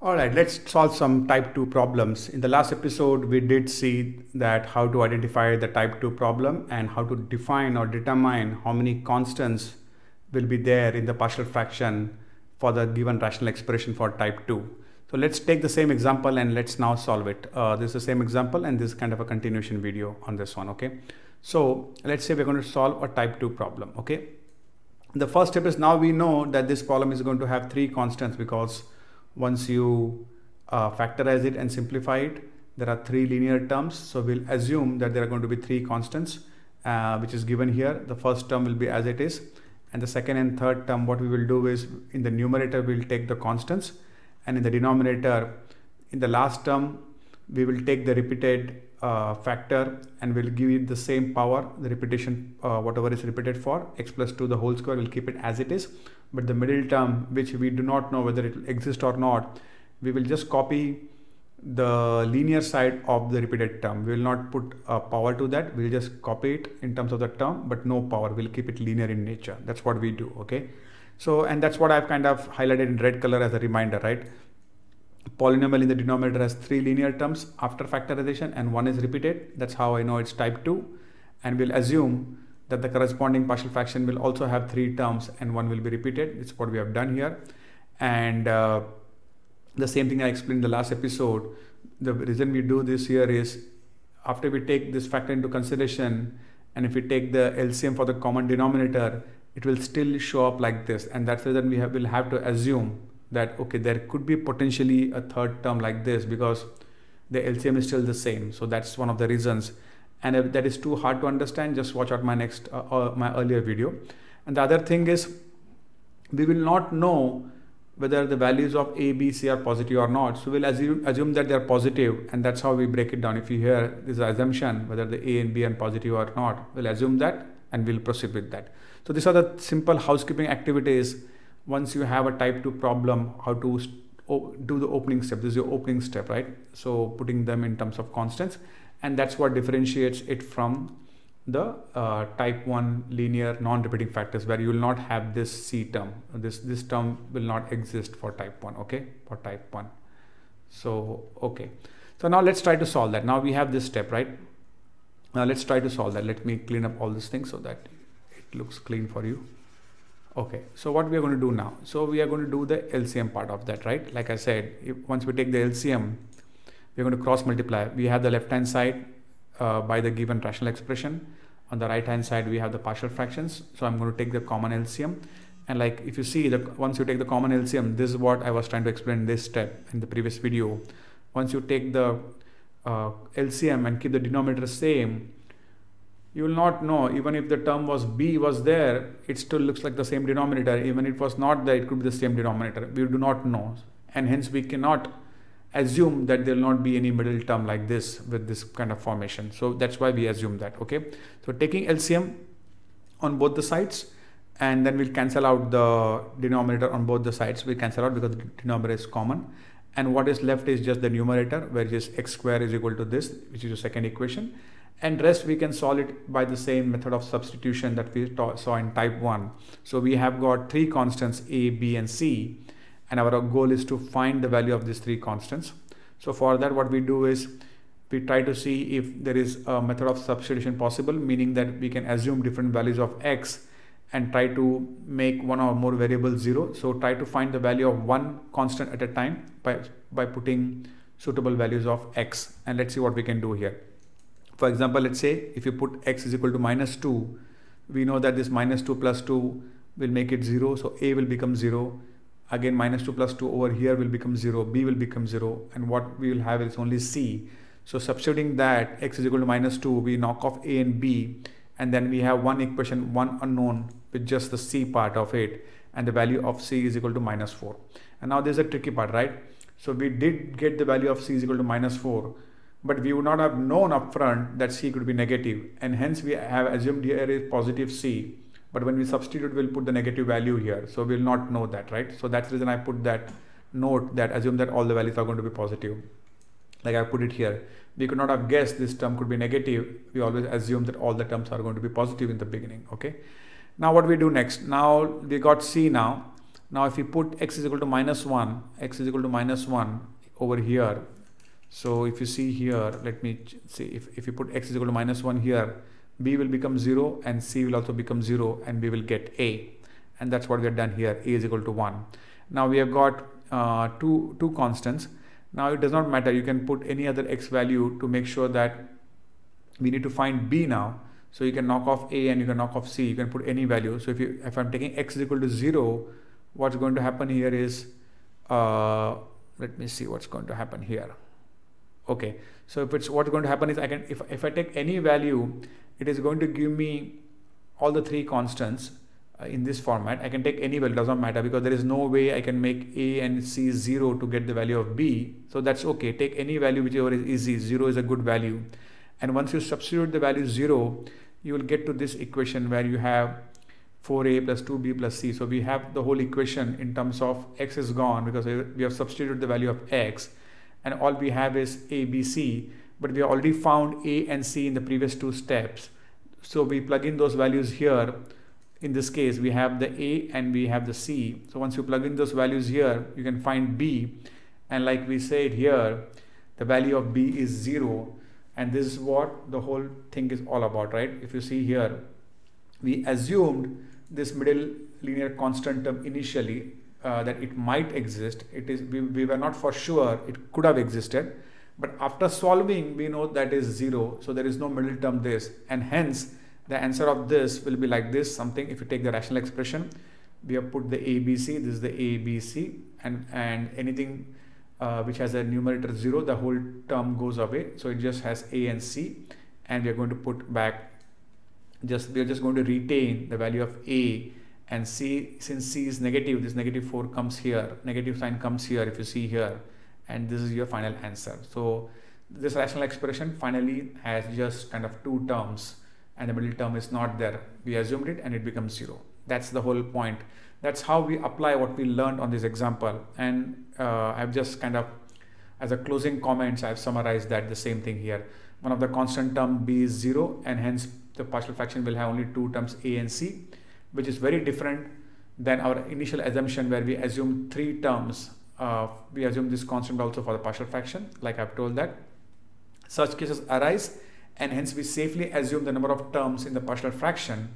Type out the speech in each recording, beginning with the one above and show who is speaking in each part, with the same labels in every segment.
Speaker 1: All right, let's solve some type 2 problems. In the last episode, we did see that how to identify the type 2 problem and how to define or determine how many constants will be there in the partial fraction for the given rational expression for type 2. So let's take the same example and let's now solve it. This is the same example and this is kind of a continuation video on this one, okay? So let's say we're going to solve a type 2 problem, okay? The first step is now we know that this problem is going to have three constants because once you factorize it and simplify it, there are three linear terms. So we'll assume that there are going to be three constants, which is given here. The first term will be as it is. And the second and third term, what we will do is in the numerator, we'll take the constants. And in the denominator, in the last term, we will take the repeated factor and we'll give it the same power, the repetition, whatever is repeated for x plus 2 the whole square, we'll keep it as it is. But the middle term, which we do not know whether it will exist or not, we will just copy the linear side of the repeated term. We will not put a power to that. We'll just copy it in terms of the term, but no power. We'll keep it linear in nature. That's what we do, okay? So, and that's what I've kind of highlighted in red color as a reminder, right? Polynomial in the denominator has three linear terms after factorization and one is repeated. That's how I know it's type 2. And we'll assume that the corresponding partial fraction will also have three terms and one will be repeated. It's what we have done here. And the same thing I explained in the last episode. The reason we do this here is after we take this factor into consideration, and if we take the LCM for the common denominator, it will still show up like this. And that's the reason we will have to assume that, okay, there could be potentially a third term like this because the LCM is still the same. So that's one of the reasons. And if that is too hard to understand, just watch out my next, my earlier video. And the other thing is, we will not know whether the values of A, B, C are positive or not. So we'll assume that they are positive, and that's how we break it down. If you hear this assumption, whether the A and B are positive or not, we'll assume that and we'll proceed with that. So these are the simple housekeeping activities. Once you have a type 2 problem, how to do the opening step. This is your opening step, right? So putting them in terms of constants. And that's what differentiates it from the type 1 linear non-repeating factors where you will not have this C term. This term will not exist for type 1, okay? For type 1. So, okay. So now let's try to solve that. Now we have this step, right? Now let's try to solve that. Let me clean up all these things so that it looks clean for you. Okay, so what we are going to do now? So we are going to do the LCM part of that, right? Like I said, once we take the LCM, we're going to cross multiply. We have the left hand side by the given rational expression. On the right hand side, we have the partial fractions. So I'm going to take the common LCM. And like if you see that once you take the common LCM, this is what I was trying to explain in this step in the previous video. Once you take the LCM and keep the denominator same, you will not know, even if the term was B was there, it still looks like the same denominator. Even if it was not there, it could be the same denominator. We do not know. And hence we cannot assume that there will not be any middle term like this with this kind of formation. So that's why we assume that, okay? So taking LCM on both the sides, and then we'll cancel out the denominator on both the sides. We cancel out because the denominator is common. And what is left is just the numerator, where is x square is equal to this, which is the second equation. And rest we can solve it by the same method of substitution that we saw in type 1. So we have got three constants A, B, and C. And our goal is to find the value of these three constants. So for that, what we do is we try to see if there is a method of substitution possible, meaning that we can assume different values of x and try to make one or more variables 0. So try to find the value of one constant at a time by putting suitable values of x. And let's see what we can do here. For example, let's say if you put x is equal to -2, we know that this -2 plus 2 will make it 0. So A will become 0. Again, -2 plus 2 over here will become 0. B will become 0. And what we will have is only C. So substituting that x is equal to -2, we knock off A and B. And then we have one equation, one unknown with just the C part of it. And the value of C is equal to -4. And now there's a tricky part, right? So we did get the value of C is equal to -4. But we would not have known upfront that C could be negative. And hence we have assumed here is positive C. But when we substitute, we'll put the negative value here. So we'll not know that, right? So that's the reason I put that note that assume that all the values are going to be positive. Like I put it here. We could not have guessed this term could be negative. We always assume that all the terms are going to be positive in the beginning, okay? Now what we do next? Now we got C now. Now if we put x is equal to -1 over here, so if you see here, let me see, if you put x is equal to -1 here, b will become 0 and c will also become 0 and we will get a, and that's what we have done here. A is equal to 1. Now we have got two constants. Now it does not matter, you can put any other x value to make sure that we need to find b now. So you can knock off a and you can knock off c, you can put any value. So if I'm taking x is equal to 0, what's going to happen here is, let me see what's going to happen here. Okay, so what's going to happen is, if I take any value, it is going to give me all the three constants in this format. I can take any value, doesn't matter, because there is no way I can make a and c 0 to get the value of b. So that's okay, take any value whichever is easy. 0 is a good value, and once you substitute the value 0, you will get to this equation where you have 4a plus 2b plus c. So we have the whole equation in terms of x is gone because we have substituted the value of x, and all we have is a, b, c, but we already found a and c in the previous two steps. So we plug in those values here. In this case, we have the a and we have the c. So once you plug in those values here, you can find b, and like we said here, the value of b is 0, and this is what the whole thing is all about, right? If you see here, we assumed this middle linear constant term initially, that it might exist. We were not for sure it could have existed, but after solving we know that is 0, so there is no middle term this, and hence the answer of this will be like this something. If you take the rational expression, we have put the ABC, this is the ABC, and anything which has a numerator 0, the whole term goes away, so it just has a and c, and we are going to put back, we are just going to retain the value of a and c. Since c is negative, this -4 comes here, negative sign comes here, if you see here, and this is your final answer. So this rational expression finally has just kind of two terms, and the middle term is not there. We assumed it and it becomes 0. That's the whole point. That's how we apply what we learned on this example. And I've just kind of, as a closing comments, I've summarized that the same thing here. One of the constant term b is 0, and hence the partial fraction will have only two terms a and c, which is very different than our initial assumption where we assumed three terms. We assume this constant also for the partial fraction, like I've told that. Such cases arise, and hence we safely assume the number of terms in the partial fraction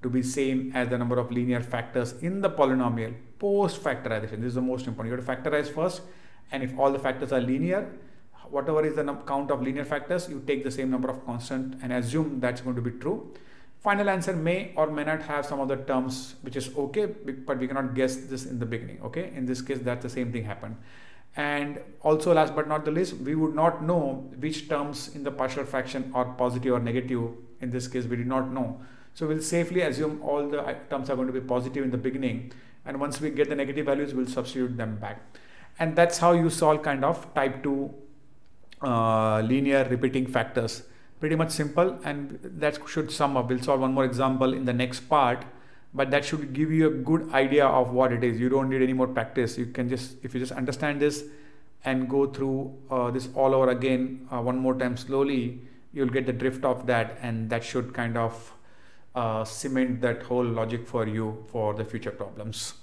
Speaker 1: to be same as the number of linear factors in the polynomial post factorization. This is the most important. You have to factorize first, and if all the factors are linear, whatever is the count of linear factors, you take the same number of constant and assume that's going to be true. Final answer may or may not have some of the terms, which is okay, but we cannot guess this in the beginning. Okay, in this case, that's the same thing happened. And also, last but not the least, we would not know which terms in the partial fraction are positive or negative. In this case, we did not know. So we'll safely assume all the terms are going to be positive in the beginning, and once we get the negative values, we'll substitute them back. And that's how you solve kind of type 2 linear repeating factors. Pretty much simple, and that should sum up. We'll solve one more example in the next part, but that should give you a good idea of what it is. You don't need any more practice. You can just, if you just understand this and go through this all over again one more time slowly, you'll get the drift of that, and that should kind of cement that whole logic for you for the future problems.